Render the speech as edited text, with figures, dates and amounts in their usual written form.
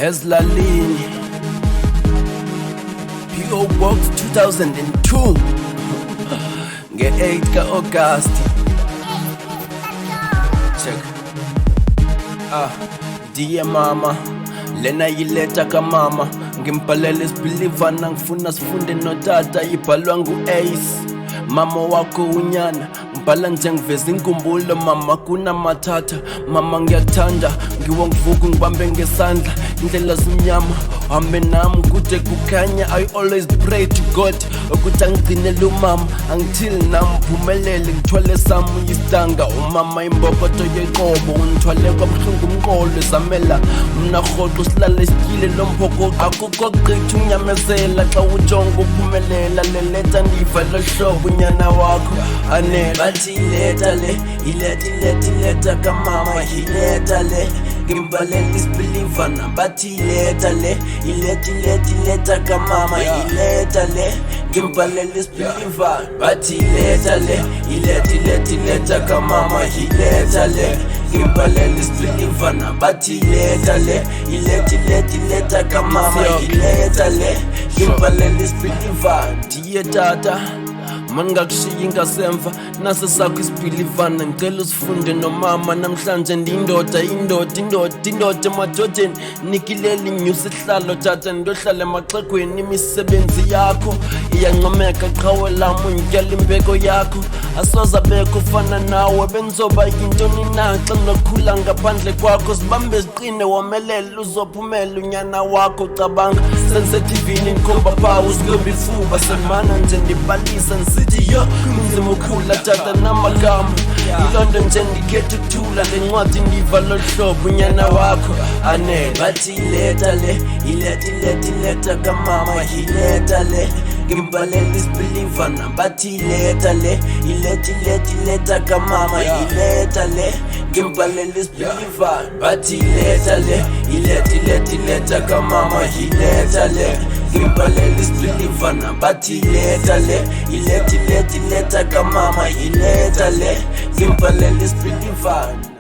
Hezlalini P.O. Box 2002 nge-8 ka-August. Check. Dear mama, lena yileta kamama, ngimbhalele isibhilivana ngifuna sifunde notata, ibhalwa ngu-Ace. Mama wakho unyana, mbhala njengiveza inkumbulo mama kunamathatha. Mama ngiyakuthanda, ngiwo ngivuka ngibambe ngesandla, indlela zimnyama hambe nami kude kukhanya. I always pray to God ukuthi angigcinele umama, until nami uphumelele ngithwale sami uyisitanga. Umama imbokodo yeqobo, ungithwale kabuhlungu umqolo, zamela mna rhoqo silale sityile lo mphokoqo. Akukho gqithi unyamezela xa ujonga uphumelela, leleta ndiva lo hlobo unyana wakho anele. Bathi ileta le, ileta kamama, ileta le ngimbhalele isibhilivana. Bathi ileta le, ileta kamama, ileta le ngimbhalele isibhilivana. Bathi ileta le, ileta kamama, ileta le ngimbhalele isibhilivana. Bathi ileta le, ileta kamama, ileta le ngimbhalele isibhilivana. Diye tata mangakushiyi ngasemva, nase sakho isibhilivana, ngicela usifunde nomama. Namhlanje ndindoda emadodeni, nikileli inyusa ihlalo tata, ndohlala emaxhegweni. Imisebenzi yakho iyancomeka, qhawe lami ungityala imbeko yakho. Asoza bekho fana nawe, benzoba yintoni na xa nokhula ngaphandle kwakho. Sibambe ziqine womelele, uzophumela unyana wakho. Cabanga sensitivini ngikhomba phawu, sikhomba ifuba semana nje ndibalisa nsithi yo kunzima ukhula tata namagama. Ilonto nje ndikhetha ukuthula, le ncwadi ndiva lo hlobo unyana wakho anele. Bathi ileta le, ileta kamama, ileta le ngimbhalele isibhilivana. Bathi ileta le, ileta kamama, ileta le ngimbhalele isibhilivana. Bathi ileta le, ileta kamama, ileta le ngimbhalele isibhilivana. Bathi ileta le, ileta kamama, ileta le ngimbhalele isibhilivana.